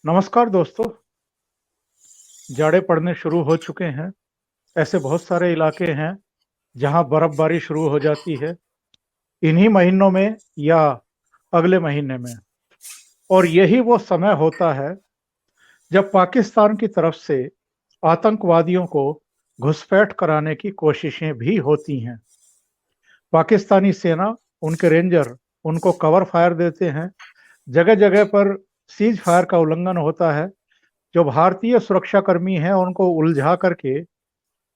नमस्कार दोस्तों। जाड़े पड़ने शुरू हो चुके हैं। ऐसे बहुत सारे इलाके हैं जहां बर्फबारी शुरू हो जाती है इन्हीं महीनों में या अगले महीने में। और यही वो समय होता है जब पाकिस्तान की तरफ से आतंकवादियों को घुसपैठ कराने की कोशिशें भी होती हैं। पाकिस्तानी सेना, उनके रेंजर उनको कवर फायर देते हैं। जगह जगह पर सीज फायर का उल्लंघन होता है। जो भारतीय सुरक्षाकर्मी हैं उनको उलझा करके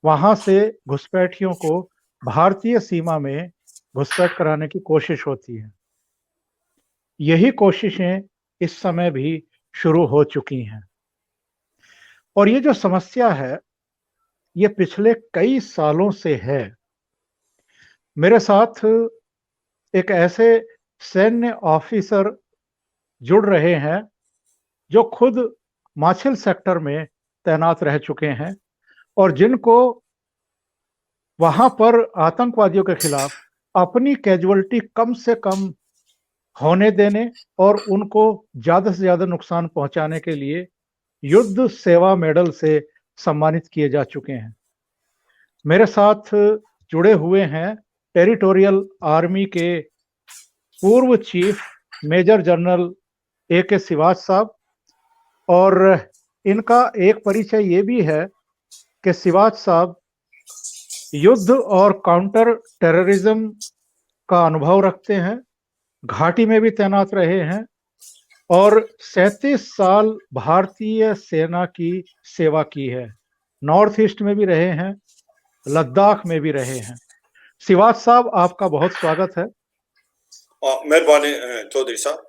वहां से घुसपैठियों को भारतीय सीमा में घुसपैठ कराने की कोशिश होती है। यही कोशिशें इस समय भी शुरू हो चुकी हैं। और ये जो समस्या है ये पिछले कई सालों से है। मेरे साथ एक ऐसे सैन्य ऑफिसर जुड़ रहे हैं जो खुद माछिल सेक्टर में तैनात रह चुके हैं और जिनको वहां पर आतंकवादियों के खिलाफ अपनी कैजुअलिटी कम से कम होने देने और उनको ज्यादा से ज्यादा नुकसान पहुंचाने के लिए युद्ध सेवा मेडल से सम्मानित किए जा चुके हैं। मेरे साथ जुड़े हुए हैं टेरिटोरियल आर्मी के पूर्व chief major general A.K. Siwach साहब। और इनका एक परिचय ये भी है कि सिवाच साहब युद्ध और काउंटर टेररिज्म का अनुभव रखते हैं, घाटी में भी तैनात रहे हैं और 37 साल भारतीय सेना की सेवा की है। नॉर्थ ईस्ट में भी रहे हैं, लद्दाख में भी रहे हैं। सिवाच साहब, आपका बहुत स्वागत है। मेहरबानी चौधरी साहब।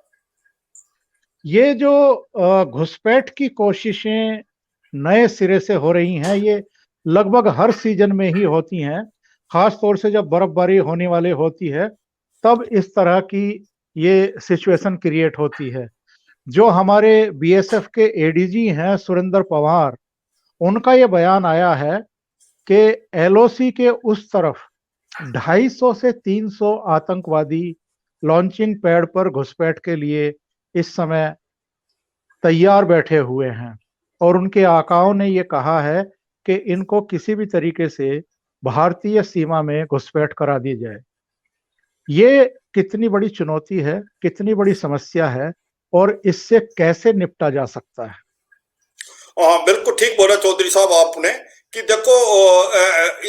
ये जो घुसपैठ की कोशिशें नए सिरे से हो रही हैं, ये लगभग हर सीजन में ही होती हैं। खास तौर से जब बर्फबारी होने वाली होती है तब इस तरह की ये सिचुएशन क्रिएट होती है। जो हमारे बीएसएफ के एडीजी हैं सुरेंद्र पवार, उनका ये बयान आया है कि एलओसी के उस तरफ 250 से 300 आतंकवादी लॉन्चिंग पैड पर घुसपैठ के लिए इस समय तैयार बैठे हुए हैं और उनके आकाओं ने ये कहा है कि इनको किसी भी तरीके से भारतीय सीमा में घुसपैठ करा दी जाए। ये कितनी बड़ी चुनौती है, कितनी बड़ी समस्या है और इससे कैसे निपटा जा सकता है? बिल्कुल ठीक बोला चौधरी साहब आपने कि देखो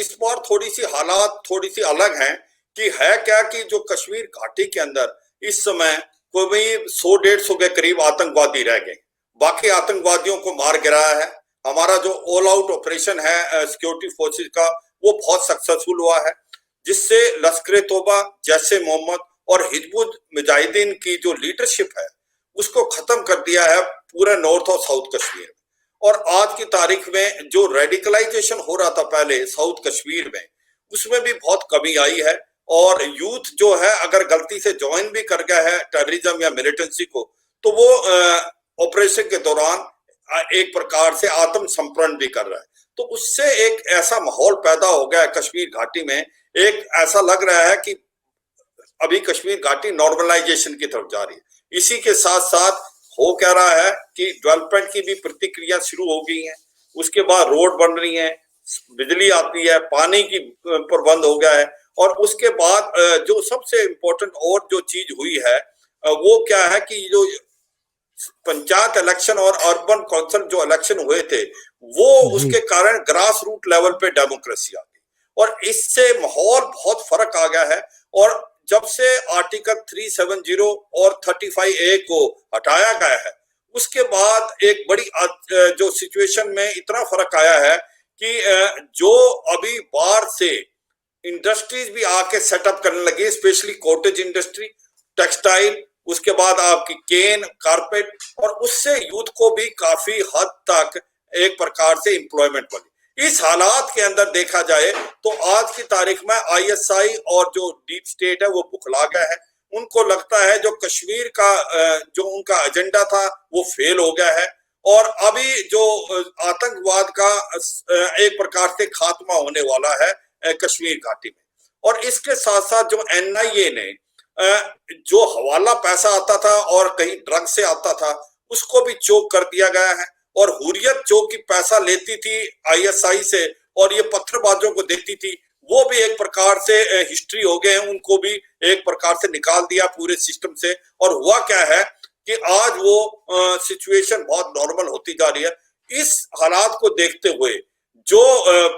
इस बार थोड़ी सी हालात थोड़ी सी अलग हैं कि है क्या कि जो कश्मीर घाटी के अंदर इस समय कोई 100-150 के करीब आतंकवादी रह गए। बाकी आतंकवादियों को मार गिराया है। हमारा जो ऑल आउट ऑपरेशन है सिक्योरिटी फोर्सेस का, वो बहुत सक्सेसफुल हुआ है, जिससे लश्कर तोबा, जैश ए मोहम्मद और हिजबुल मुजाहिदीन की जो लीडरशिप है उसको खत्म कर दिया है पूरे नॉर्थ और साउथ कश्मीर में। और आज की तारीख में जो रेडिकलाइजेशन हो रहा था पहले साउथ कश्मीर में, उसमें भी बहुत कमी आई है। और यूथ जो है अगर गलती से ज्वाइन भी कर गया है टेररिज्म या मिलिटेंसी को, तो वो ऑपरेशन के दौरान एक प्रकार से आत्म समर्पण भी कर रहा है। तो उससे एक ऐसा माहौल पैदा हो गया है कश्मीर घाटी में, एक ऐसा लग रहा है कि अभी कश्मीर घाटी नॉर्मलाइजेशन की तरफ जा रही है। इसी के साथ साथ हो क्या रहा है कि डेवलपमेंट की भी प्रतिक्रिया शुरू हो गई है। उसके बाद रोड बन रही है, बिजली आती है, पानी की प्रबंध हो गया है। और उसके बाद जो सबसे इम्पोर्टेंट और जो चीज हुई है वो क्या है कि जो पंचायत इलेक्शन और अर्बन काउंसिल जो इलेक्शन हुए थे, वो उसके कारण ग्रास रूट लेवल पे डेमोक्रेसी आ गई और इससे माहौल बहुत फर्क आ गया है। और जब से आर्टिकल 370 और 35A को हटाया गया है, उसके बाद एक बड़ी जो सिचुएशन में इतना फर्क आया है कि जो अभी बाहर से इंडस्ट्रीज भी आके सेटअप करने लगी, स्पेशली कॉटेज इंडस्ट्री, टेक्सटाइल, उसके बाद आपकी केन, कारपेट, और उससे यूथ को भी काफी हद तक एक प्रकार से एम्प्लॉयमेंट मिली। इस हालात के अंदर देखा जाए तो आज की तारीख में आईएसआई और जो डीप स्टेट है वो बुखला गया है। उनको लगता है जो कश्मीर का जो उनका एजेंडा था वो फेल हो गया है और अभी जो आतंकवाद का एक प्रकार से खात्मा होने वाला है कश्मीर घाटी में। और इसके साथ साथ जो एनआईए ने जो हवाला पैसा आता था और कहीं ड्रग से आता था, उसको भी चोक कर दिया गया है। और हुर्रियत जो कि पैसा लेती थी आईएसआई से और ये पत्थरबाजों को देती थी, वो भी एक प्रकार से हिस्ट्री हो गए हैं, उनको भी एक प्रकार से निकाल दिया पूरे सिस्टम से। और हुआ क्या है कि आज वो सिचुएशन बहुत नॉर्मल होती जा रही है। इस हालात को देखते हुए जो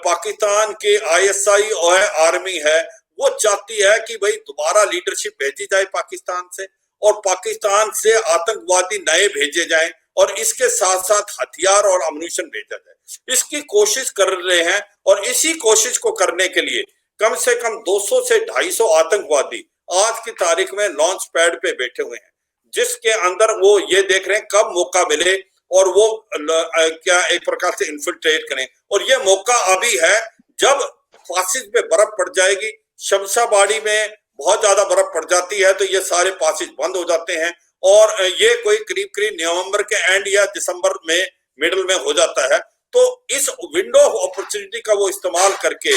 पाकिस्तान के आईएसआई और आर्मी है, वो चाहती है कि भाई दोबारा लीडरशिप भेजी जाए पाकिस्तान से, और पाकिस्तान से आतंकवादी नए भेजे जाएं, और इसके साथ साथ हथियार और अम्यूनिशन भेजा जाए। इसकी कोशिश कर रहे हैं, और इसी कोशिश को करने के लिए कम से कम 200 से 250 आतंकवादी आज की तारीख में लॉन्च पैड पे बैठे हुए हैं, जिसके अंदर वो ये देख रहे हैं कब मौका मिले और वो क्या एक प्रकार से इन्फिल्ट्रेट करें। और ये मौका अभी है जब पासिस में बर्फ पड़ जाएगी। शमशाबाड़ी में बहुत ज्यादा बर्फ पड़ जाती है तो ये सारे पासिस बंद हो जाते हैं, और ये कोई करीब करीब नवंबर के एंड या दिसंबर में मिडल में हो जाता है। तो इस विंडो ऑफ अपॉर्चुनिटी का वो इस्तेमाल करके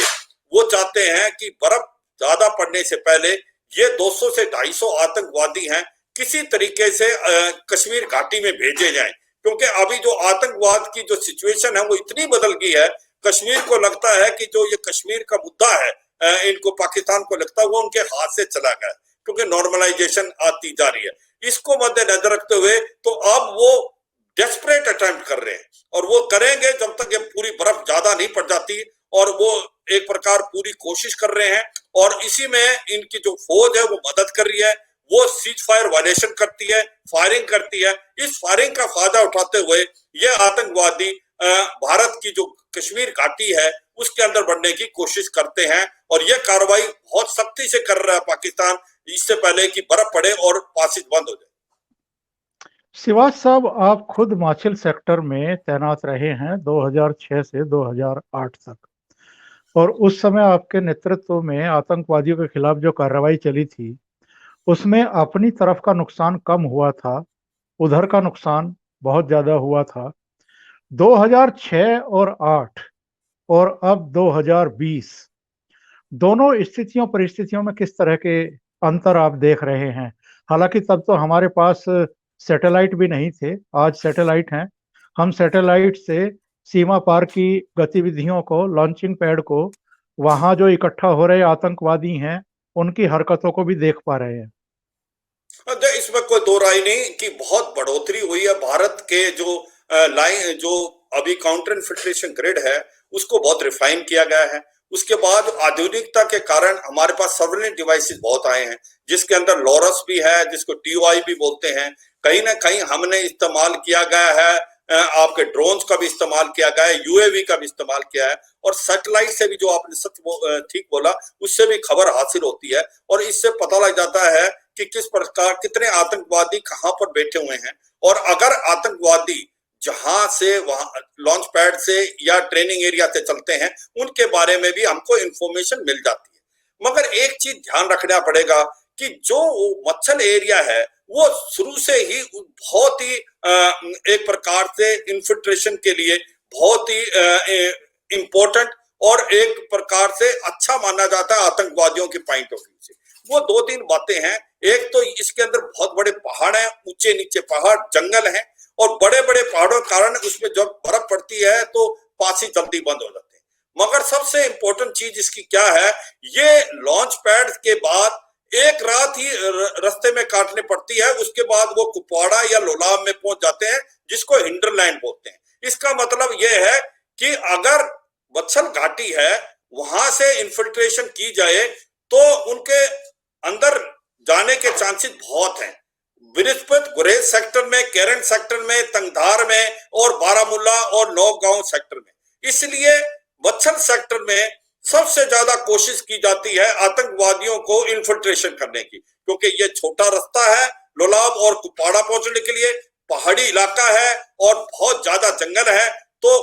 वो चाहते हैं कि बर्फ ज्यादा पड़ने से पहले ये 200 से 250 आतंकवादी हैं किसी तरीके से कश्मीर घाटी में भेजे जाएं, क्योंकि अभी जो आतंकवाद की जो सिचुएशन है वो इतनी बदल गई है। कश्मीर को लगता है कि जो ये कश्मीर का मुद्दा है, इनको पाकिस्तान को लगता है वो उनके हाथ से चला गया, क्योंकि नॉर्मलाइजेशन आती जा रही है। इसको मद्देनजर रखते हुए तो अब वो डेस्परेट अटेम्प्ट कर रहे हैं, और वो करेंगे जब तक ये पूरी बर्फ ज्यादा नहीं पड़ जाती, और वो एक प्रकार पूरी कोशिश कर रहे हैं। और इसी में इनकी जो फौज है वो मदद कर रही है, वो सीज फायर वायलेशन करती है, फायरिंग करती है। इस फायरिंग का फायदा उठाते हुए ये आतंकवादी भारत की जो कश्मीर घाटी है उसके अंदर बढ़ने की कोशिश करते हैं, और ये कार्रवाई बहुत सख्ती से कर रहा है पाकिस्तान, इससे पहले कि बर्फ पड़े और पासिस बंद हो जाए। शिवाज साहब, आप खुद माछिल सेक्टर में तैनात रहे हैं 2006 से 2008 तक, और उस समय आपके नेतृत्व में आतंकवादियों के खिलाफ जो कार्रवाई चली थी उसमें अपनी तरफ का नुकसान कम हुआ था, उधर का नुकसान बहुत ज्यादा हुआ था। 2006 और 8 और अब 2020 दोनों स्थितियों परिस्थितियों में किस तरह के अंतर आप देख रहे हैं? हालांकि तब तो हमारे पास सैटेलाइट भी नहीं थे, आज सैटेलाइट हैं। हम सैटेलाइट से सीमा पार की गतिविधियों को, लॉन्चिंग पैड को, वहां जो इकट्ठा हो रहे आतंकवादी हैं उनकी हरकतों को भी देख पा रहे हैं। इसमें कोई दो राय नहीं कि बहुत बढ़ोतरी हुई है। भारत के जो लाइन जो अभी काउंटर इन्फिल्ट्रेशन ग्रिड है उसको बहुत रिफाइन किया गया है। उसके बाद आधुनिकता के कारण हमारे पास सर्वेलेंस डिवाइसेस बहुत आए हैं, जिसके अंदर लॉरस भी है, जिसको टीओआई भी बोलते हैं। कहीं ना कहीं हमने इस्तेमाल किया गया है, आपके ड्रोन्स का भी इस्तेमाल किया गया है, यूएवी का भी इस्तेमाल किया है, और सैटेलाइट से भी जो आपने सच ठीक बोला, उससे भी खबर हासिल होती है, और इससे पता लग जाता है कि किस प्रकार कितने आतंकवादी कहां पर बैठे हुए हैं। और अगर आतंकवादी जहां से वहां लॉन्च पैड से या ट्रेनिंग एरिया से चलते हैं उनके बारे में भी हमको इंफॉर्मेशन मिल जाती है। मगर एक चीज ध्यान रखना पड़ेगा कि जो मच्छल एरिया है वो शुरू से ही बहुत ही एक प्रकार से इन्फिल्ट्रेशन के लिए बहुत ही इम्पोर्टेंट और एक प्रकार से अच्छा माना जाता है आतंकवादियों के पॉइंट ऑफ व्यू से। वो दो तीन बातें हैं। एक तो इसके अंदर बहुत बड़े पहाड़ हैं, ऊंचे नीचे पहाड़, जंगल हैं, और बड़े बड़े पहाड़ों के कारण उसमें जब बर्फ पड़ती है तो पासी जल्दी बंद हो जाते हैं। मगर सबसे इंपॉर्टेंट चीज इसकी क्या है, ये लॉन्च पैड के बाद एक रात ही रास्ते में काटने पड़ती है, उसके बाद वो कुपवाड़ा या लोलाब में पहुंच जाते हैं, जिसको हिंडरलैंड बोलते हैं। इसका मतलब यह है कि अगर बत्सल घाटी है वहां से इन्फिल्ट्रेशन की जाए तो उनके अंदर जाने के चांसेस बहुत हैं। बृहस्पति गुरेज सेक्टर में, केरन सेक्टर में, तंगधार में, और बारामूला और नौगांव सेक्टर में। इसलिए बत्सल सेक्टर में सबसे ज्यादा कोशिश की जाती है आतंकवादियों को इन्फिल्ट्रेशन करने की, क्योंकि ये छोटा रास्ता है लोलाब और कुपवाड़ा पहुंचने के लिए, पहाड़ी इलाका है और बहुत ज्यादा जंगल है, तो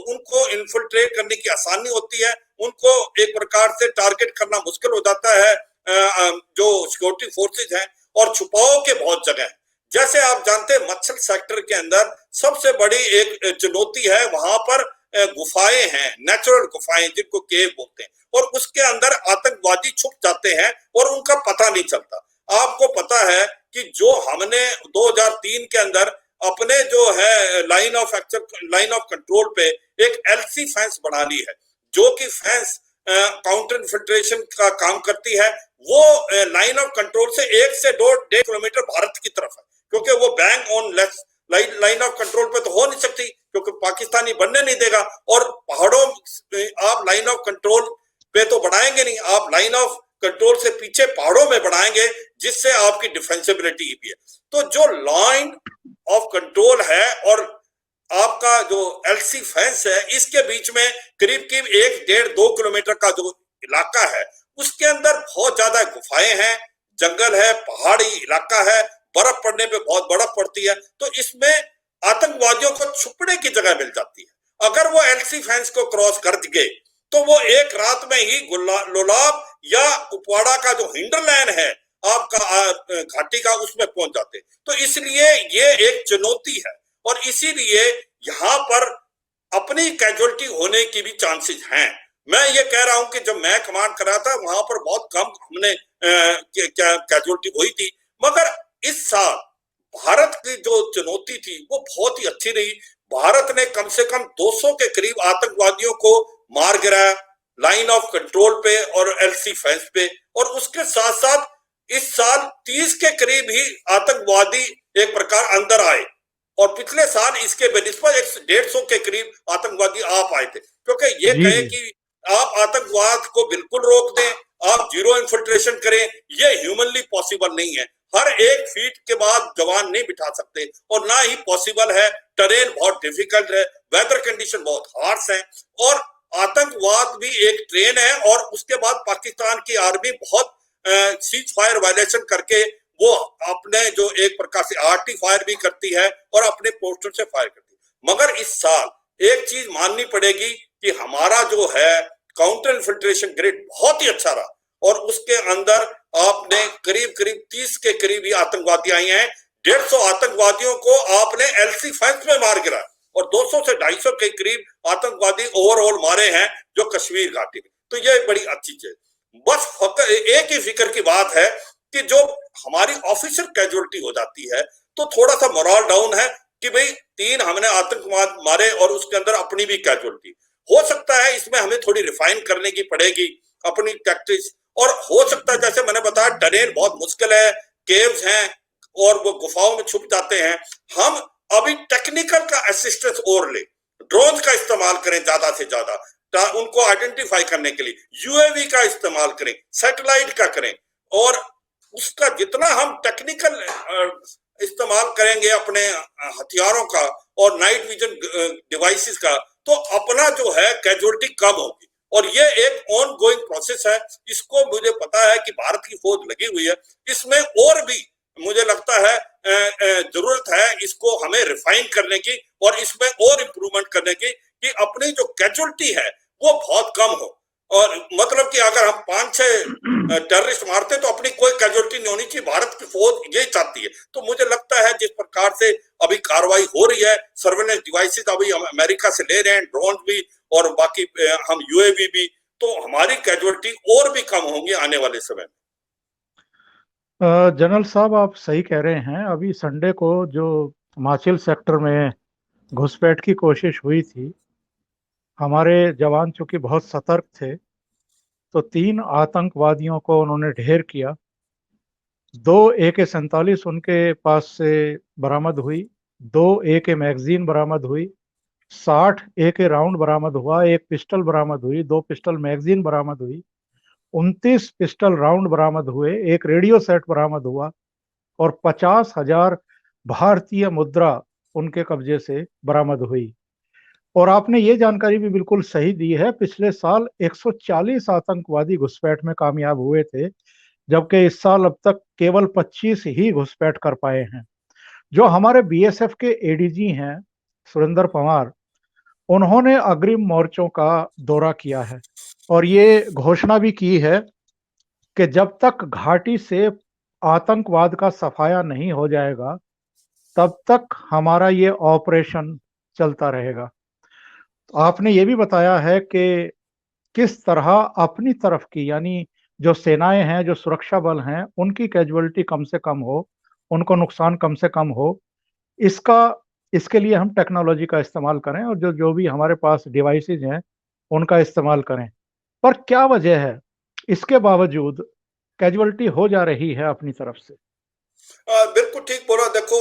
उनको इन्फिल्ट्रेट करने की आसानी होती है। उनको एक प्रकार से टारगेट करना मुश्किल हो जाता है जो सिक्योरिटी फोर्सेज हैं, और छुपाव के बहुत जगह है। जैसे आप जानते हैं मच्छल सेक्टर के अंदर सबसे बड़ी एक चुनौती है, वहां पर गुफाएं हैं, नेचुरल गुफाएं जिनको केव बोलते हैं, और उसके अंदर आतंकवादी छुप जाते हैं और उनका पता नहीं चलता। आपको पता है कि जो हमने 2003 के अंदर अपने जो है लाइन ऑफ कंट्रोल पे एक एलसी फेंस बना ली है, जो कि फेंस काउंटर इन्फिल्ट्रेशन का काम करती है। वो लाइन ऑफ कंट्रोल से 1 से 2.5 किलोमीटर भारत की तरफ है, क्योंकि वो bang on line of control पे तो हो नहीं सकती, क्योंकि पाकिस्तानी बनने नहीं देगा। और पहाड़ों आप लाइन ऑफ कंट्रोल पे तो बढ़ाएंगे नहीं, आप लाइन ऑफ कंट्रोल से पीछे पहाड़ों में बढ़ाएंगे, जिससे आपकी डिफेंसिबिलिटी भी है। तो जो लाइन ऑफ कंट्रोल है और आपका जो एलसी फेंस है, इसके बीच में करीब 1-1.5-2 किलोमीटर का जो इलाका है, उसके अंदर बहुत ज्यादा गुफाएं हैं, जंगल है, पहाड़ी इलाका है, बर्फ पड़ने पे बहुत बर्फ पड़ती है, तो इसमें आतंकवादियों को छुपने की जगह मिल जाती है। अगर वो एलसी फेंस को क्रॉस कर गए तो वो एक रात में ही लोलाब या कुपवाड़ा का जो हिंडरलैंड है आपका घाटी का, उसमें पहुंच जाते। तो इसलिए ये एक चुनौती है, और इसीलिए यहाँ पर अपनी कैजुअलिटी होने की भी चांसेस हैं। मैं ये कह रहा हूं कि जब मैं कमांड कर रहा था वहां पर बहुत कम हमने कैजुअलिटी हुई थी, मगर इस साल भारत की जो चुनौती थी वो बहुत ही अच्छी रही। भारत ने कम से कम 200 के करीब आतंकवादियों को मार गिराया लाइन ऑफ कंट्रोल पे और एलसी फेंस पे, और उसके साथ साथ इस साल 30 के करीब ही आतंकवादी एक प्रकार अंदर आए, और पिछले साल इसके बेनिस्बत 150 के करीब आतंकवादी आ पाए थे। क्योंकि ये जी कहे जी कि आप आतंकवाद को बिल्कुल रोक दें, आप जीरो इन्फिल्ट्रेशन करें, ये ह्यूमनली पॉसिबल नहीं है। हर 1 फीट के बाद जवान नहीं बिठा सकते, और ना ही पॉसिबल है। टेरेन बहुत डिफिकल्ट है, वेदर कंडीशन बहुत हार्श है, और आतंकवाद भी एक ट्रेन है। और उसके बाद पाकिस्तान की आर्मी बहुत सीज फायर वायलेशन करके वो अपने जो एक प्रकार से आर्टी फायर भी करती है और अपने पोस्टर से फायर करती है। मगर इस साल एक चीज माननी पड़ेगी कि हमारा जो है काउंटर इन्फिल्ट्रेशन ग्रिड बहुत ही अच्छा रहा, और उसके अंदर आपने करीब 30 के करीब ही आतंकवादी आए हैं। 150 आतंकवादियों को आपने एलसी फेंस में मार गिरा, और 200 से 250 के करीब आतंकवादी ओवरऑल मारे हैं जो कश्मीर घाटी में। तो ये बड़ी अच्छी चीज। बस फकत एक ही फिक्र की बात है कि जो हमारी ऑफिसर कैजुअलिटी हो जाती है, तो थोड़ा सा मोरल डाउन है कि भाई 3 हमने आतंकवाद मारे और उसके अंदर अपनी भी कैजुअलिटी। हो सकता है इसमें हमें थोड़ी रिफाइन करने की पड़ेगी अपनी टैक्टिक्स, और हो सकता है जैसे मैंने बताया टेरेन बहुत मुश्किल है, केव्स हैं और वो गुफाओं में छुप जाते हैं। हम अभी टेक्निकल का असिस्टेंस और ले, ड्रोन का इस्तेमाल करें ज्यादा से ज्यादा उनको आइडेंटिफाई करने के लिए, यूएवी का इस्तेमाल करें, सैटेलाइट का करें, और उसका जितना हम टेक्निकल इस्तेमाल करेंगे अपने हथियारों का और नाइट विजन डिवाइसेस का, तो अपना जो है कैजुअलिटी कम होगी। और ये एक ऑन गोइंग प्रोसेस है। इसको मुझे पता है कि भारत की फौज लगी हुई है, इसमें और भी मुझे लगता है जरूरत है इसको हमें रिफाइन करने की, और इसमें और इम्प्रूवमेंट करने की, कि अपनी जो कैजुअलिटी है वो बहुत कम हो। और मतलब कि अगर हम 5-6 टेररिस्ट मारते तो अपनी कोई कैजुअलिटी नहीं होनी चाहिए। भारत की फौज यही चाहती है। तो मुझे लगता है जिस प्रकार से अभी कार्रवाई हो रही है, सर्वेलेंस डिवाइसेस अभी हम अमेरिका से ले रहे हैं, ड्रोन भी और बाकी हम यूएवी भी, तो हमारी कैजुअलिटी और भी कम होंगी आने वाले समय में। जनरल साहब, आप सही कह रहे हैं। अभी संडे को जो हिमाचल सेक्टर में घुसपैठ की कोशिश हुई थी, हमारे जवान चूंकि बहुत सतर्क थे, तो 3 आतंकवादियों को उन्होंने ढेर किया। 2 AK-47 उनके पास से बरामद हुई, 2 AK मैगजीन बरामद हुई, 60 AK राउंड बरामद हुआ, 1 पिस्टल बरामद हुई, 2 पिस्टल मैगजीन बरामद हुई, 29 पिस्टल राउंड बरामद हुए, 1 रेडियो सेट बरामद हुआ, और 50,000 भारतीय मुद्रा उनके कब्जे से बरामद हुई। और आपने ये जानकारी भी बिल्कुल सही दी है, पिछले साल 140 आतंकवादी घुसपैठ में कामयाब हुए थे, जबकि इस साल अब तक केवल 25 ही घुसपैठ कर पाए हैं। जो हमारे बीएसएफ के एडीजी हैं सुरेंद्र पंवार, उन्होंने अग्रिम मोर्चों का दौरा किया है और ये घोषणा भी की है कि जब तक घाटी से आतंकवाद का सफाया नहीं हो जाएगा, तब तक हमारा ये ऑपरेशन चलता रहेगा। आपने ये भी बताया है कि किस तरह अपनी तरफ की, यानी जो सेनाएं हैं, जो सुरक्षा बल हैं, उनकी कैजुअलिटी कम से कम हो, उनको नुकसान कम से कम हो, इसका इसके लिए हम टेक्नोलॉजी का इस्तेमाल करें और जो जो भी हमारे पास डिवाइसेज हैं उनका इस्तेमाल करें। पर क्या वजह है इसके बावजूद कैजुअलिटी हो जा रही है अपनी तरफ से? बिल्कुल ठीक बोला। देखो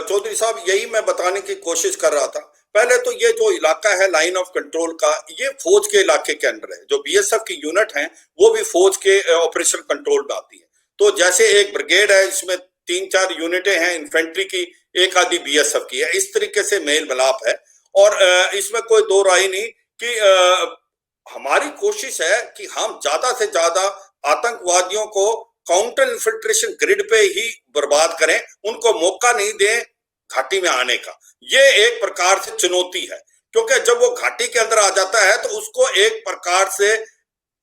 चौधरी साहब, यही मैं बताने की कोशिश कर रहा था। पहले तो ये जो इलाका है लाइन ऑफ कंट्रोल का, ये फौज के इलाके के अंदर है। जो बीएसएफ की यूनिट है वो भी फौज के ऑपरेशन कंट्रोल में आती है। तो जैसे एक ब्रिगेड है, इसमें 3-4 यूनिटें हैं इन्फेंट्री की, एक आधी बीएसएफ की है। इस तरीके से मेल मिलाप है और इसमें कोई दो राय नहीं कि हमारी कोशिश है कि हम ज्यादा से ज्यादा आतंकवादियों को काउंटर इन्फिल्ट्रेशन ग्रिड पे ही बर्बाद करें, उनको मौका नहीं दें घाटी में आने का। ये एक प्रकार से चुनौती है, क्योंकि जब वो घाटी के अंदर आ जाता है तो उसको एक प्रकार से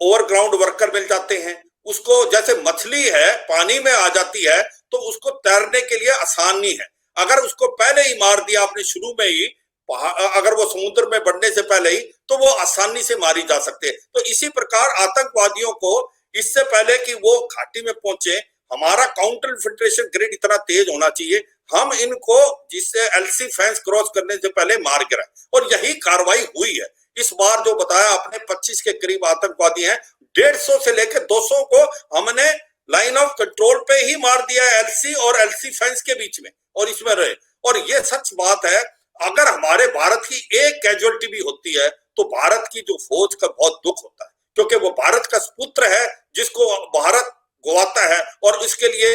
ओवरग्राउंड वर्कर मिल जाते हैं। उसको जैसे मछली है पानी में आ जाती है तो उसको तैरने के लिए आसानी है। अगर उसको पहले ही मार दिया आपने शुरू में ही, अगर वो समुद्र में बढ़ने से पहले ही, तो वो आसानी से मारी जा सकते हैं। तो इसी प्रकार आतंकवादियों को इससे पहले कि वो घाटी में पहुंचे, हमारा काउंटर इन्फिल्ट्रेशन ग्रिड इतना तेज होना चाहिए, हम इनको जिससे एलसी फेंस क्रॉस करने से पहले मार गिराए। और यही कार्रवाई हुई है। इस बार जो बताया आपने 25 के करीब आतंकवादी हैं, 150 से लेकर 200 को हमने लाइन ऑफ कंट्रोल पे ही मार दिया है, एलसी और एलसी फेंस के बीच में, और इसमें रहे। और ये सच बात है। अगर हमारे भारत की एक कैजुअलिटी भी होती है तो भारत की जो फौज का बहुत दुख होता है, क्योंकि वो भारत का पुत्र है जिसको भारत गवाता है, और इसके लिए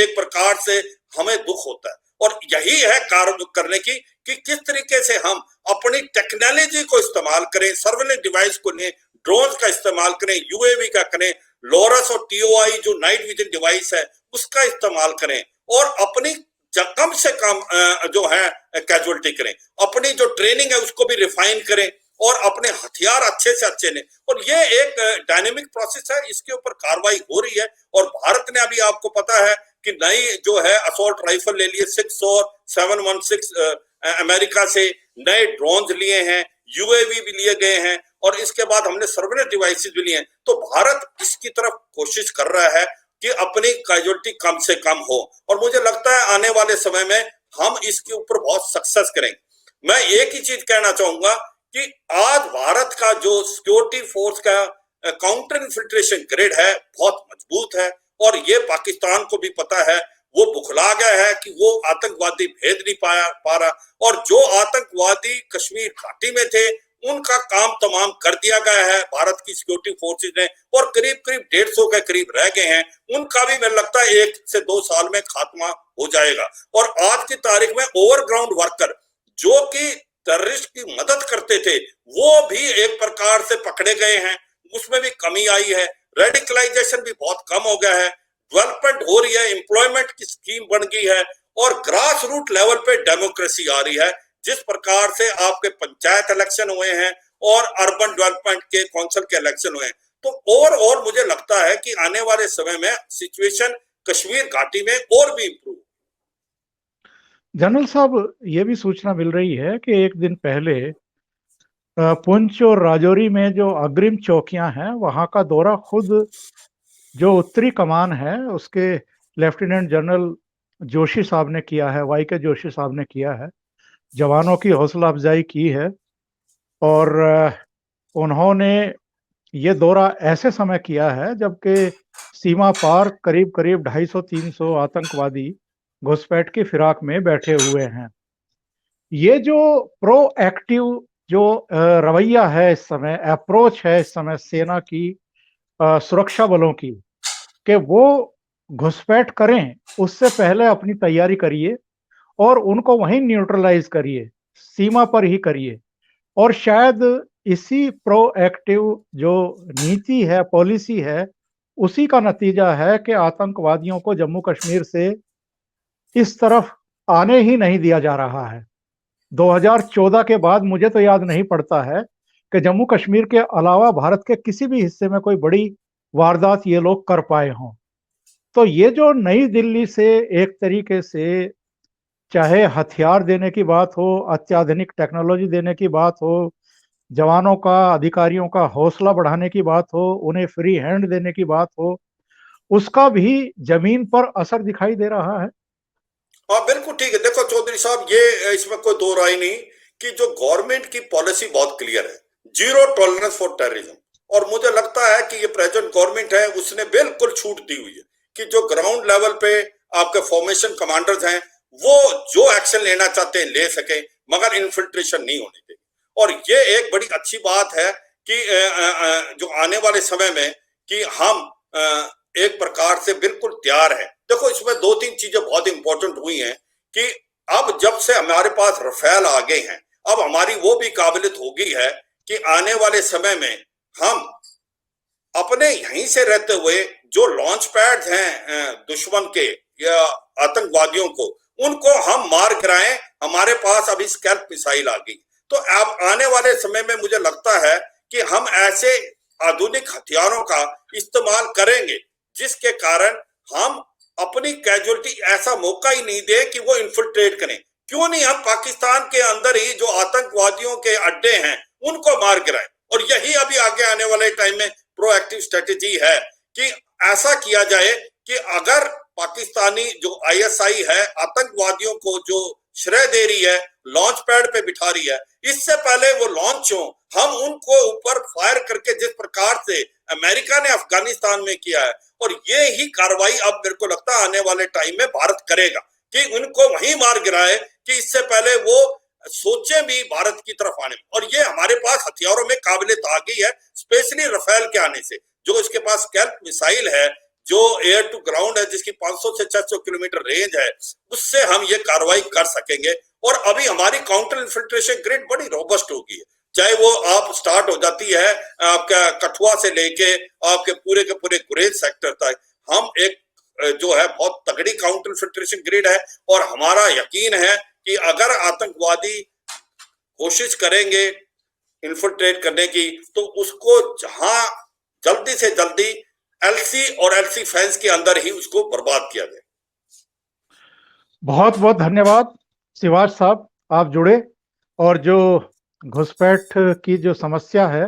एक प्रकार से हमें दुख होता है। और यही है कार्य करने की कि किस तरीके से हम अपनी टेक्नोलॉजी को इस्तेमाल करें, सर्वेलेंस डिवाइस को लें, ड्रोन का इस्तेमाल करें, यूएवी का करें, लोरस और टीओआई जो नाइट विजन डिवाइस है उसका इस्तेमाल करें, और अपनी कम से कम जो है कैजुअलिटी करें। अपनी जो ट्रेनिंग है उसको भी रिफाइन करें और अपने हथियार अच्छे से अच्छे लें। और ये एक डायनेमिक प्रोसेस है, इसके ऊपर कार्रवाई हो रही है। और भारत ने अभी आपको पता है कि नई जो है असॉल्ट राइफल ले लिए 6 और 716 अमेरिका से, नए ड्रोन लिए हैं, यूएवी भी लिए गए हैं, और इसके बाद हमने सर्वेलेंस डिवाइसेस भी लिए हैं। तो भारत इसकी तरफ कोशिश कर रहा है कि अपनी कैजुअलिटी कम से कम हो, और मुझे लगता है आने वाले समय में हम इसके ऊपर बहुत सक्सेस करेंगे। मैं एक ही चीज कहना चाहूंगा कि आज भारत का जो सिक्योरिटी फोर्स का काउंटर इन्फिल्ट्रेशन ग्रिड है बहुत मजबूत है, और ये पाकिस्तान को भी पता है। वो बुखला गया है कि वो आतंकवादी भेद नहीं पा रहा, और जो आतंकवादी कश्मीर घाटी में थे उनका काम तमाम कर दिया गया है भारत की सिक्योरिटी फोर्सेज ने, और करीब करीब 150 के करीब रह गए हैं। उनका भी मुझे लगता है 1 से 2 साल में खात्मा हो जाएगा। और आज की तारीख में ओवरग्राउंड वर्कर जो कि टेररिस्ट की मदद करते थे वो भी एक प्रकार से पकड़े गए हैं, उसमें भी कमी आई है। रेडिकलाइजेशन भी बहुत कम हो गया है, डेवलपमेंट हो रही है, एम्प्लॉयमेंट की स्कीम बन गई है, और ग्रास रूट लेवल पे डेमोक्रेसी आ रही है। जिस प्रकार से आपके पंचायत इलेक्शन हुए हैं और अर्बन डेवलपमेंट के काउंसिल के इलेक्शन हुए हैं, तो और मुझे लगता है कि आने वाले समय में सिचुएशन कश्मीर घाटी में और भी इंप्रूव। जनरल साहब, ये भी सूचना मिल रही है कि एक दिन पहले पुंछ और राजौरी में जो अग्रिम चौकियां हैं वहां का दौरा खुद जो उत्तरी कमान है उसके लेफ्टिनेंट जनरल जोशी साहब ने किया है, वाई के जोशी साहब ने किया है। जवानों की हौसला अफजाई की है, और उन्होंने ये दौरा ऐसे समय किया है जबकि सीमा पार करीब करीब 250-300 आतंकवादी घुसपैठ की फिराक में बैठे हुए हैं। ये जो प्रोएक्टिव जो रवैया है इस समय, अप्रोच है इस समय सेना की, सुरक्षा बलों की, कि वो घुसपैठ करें उससे पहले अपनी तैयारी करिए और उनको वहीं न्यूट्रलाइज करिए, सीमा पर ही करिए। और शायद इसी प्रोएक्टिव जो नीति है, पॉलिसी है, उसी का नतीजा है कि आतंकवादियों को जम्मू कश्मीर से इस तरफ आने ही नहीं दिया जा रहा है। 2014 के बाद मुझे तो याद नहीं पड़ता है कि जम्मू कश्मीर के अलावा भारत के किसी भी हिस्से में कोई बड़ी वारदात ये लोग कर पाए हों। तो ये जो नई दिल्ली से एक तरीके से चाहे हथियार देने की बात हो, अत्याधुनिक टेक्नोलॉजी देने की बात हो, जवानों का, अधिकारियों का हौसला बढ़ाने की बात हो, उन्हें फ्री हैंड देने की बात हो, उसका भी जमीन पर असर दिखाई दे रहा है। हाँ बिल्कुल ठीक है। देखो चौधरी साहब, ये इसमें कोई दो राय नहीं कि जो गवर्नमेंट की पॉलिसी बहुत क्लियर है, जीरो टॉलरेंस फॉर टेररिज्म, और मुझे लगता है कि ये प्रेजेंट गवर्नमेंट है उसने बिल्कुल छूट दी हुई है कि जो ग्राउंड लेवल पे आपके फॉर्मेशन कमांडर्स हैं वो जो एक्शन लेना चाहते हैं ले सके, मगर इन्फिल्ट्रेशन नहीं होने देंगे। और ये एक बड़ी अच्छी बात है कि जो आने वाले समय में कि हम एक प्रकार से बिल्कुल तैयार हैं। देखो, इसमें दो तीन चीजें बहुत इंपॉर्टेंट हुई हैं कि अब जब से हमारे पास रफेल आ गए हैं, अब हमारी वो भी काबिलियत हो गई है कि आने वाले समय में हम अपने यहीं से रहते हुए जो लॉन्च पैड हैं दुश्मन के या आतंकवादियों को, उनको हम मार गिराएं। हमारे पास अभी स्कैल्प मिसाइल आ गई, तो अब आने वाले समय में मुझे लगता है कि हम ऐसे आधुनिक हथियारों का इस्तेमाल करेंगे जिसके कारण हम अपनी कैजुअलिटी ऐसा मौका ही नहीं दे कि वो इन्फिल्ट्रेट करें। क्यों नहीं हम पाकिस्तान के अंदर ही जो आतंकवादियों के अड्डे हैं उनको मार गिराएं। और यही अभी आगे आने वाले टाइम में प्रोएक्टिव स्ट्रेटेजी है कि ऐसा किया जाए कि अगर पाकिस्तानी जो आईएसआई है आतंकवादियों को जो श्रेय दे रही है, लॉन्च पैड पे बिठा रही है, इससे पहले वो लॉन्च हो, हम उनको ऊपर फायर करके जिस प्रकार से अमेरिका ने अफगानिस्तान में किया है, और ये ही कार्रवाई अब मेरे को लगता है आने वाले टाइम में भारत करेगा कि उनको वहीं मार गिराए कि इससे पहले वो सोचे भी भारत की तरफ आने में। और ये हमारे पास हथियारों में काबिलियत आ गई है, स्पेशली रफेल के आने से। जो इसके पास स्कैल्प मिसाइल है जो एयर टू ग्राउंड है, जिसकी 500 से 600 किलोमीटर रेंज है, उससे हम ये कार्रवाई कर सकेंगे। और अभी हमारी काउंटर इन्फिल्ट्रेशन ग्रिड बड़ी रोबस्ट हो गई है, चाहे वो आप स्टार्ट हो जाती है आपका कठुआ से लेके आपके पूरे के पूरे गुरेज सेक्टर तक। हम एक जो है बहुत तगड़ी काउंटर इन्फिल्ट्रेशन ग्रिड है, और हमारा यकीन है कि अगर आतंकवादी कोशिश करेंगे इन्फिल्ट्रेट करने की, तो उसको जहां जल्दी से जल्दी एलसी और एलसी फैंस के अंदर ही उसको बर्बाद किया जाए। बहुत बहुत धन्यवाद शिवाज साहब, आप जुड़े और जो घुसपैठ की जो समस्या है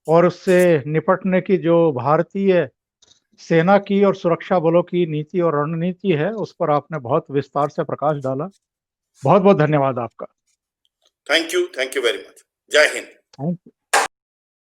और उससे निपटने की जो भारतीय सेना की और सुरक्षा बलों की नीति और रणनीति है, उस पर आपने बहुत विस्तार से प्रकाश डाला। बहुत बहुत धन्यवाद आपका। Thank you very much. जय हिंद। Thank you.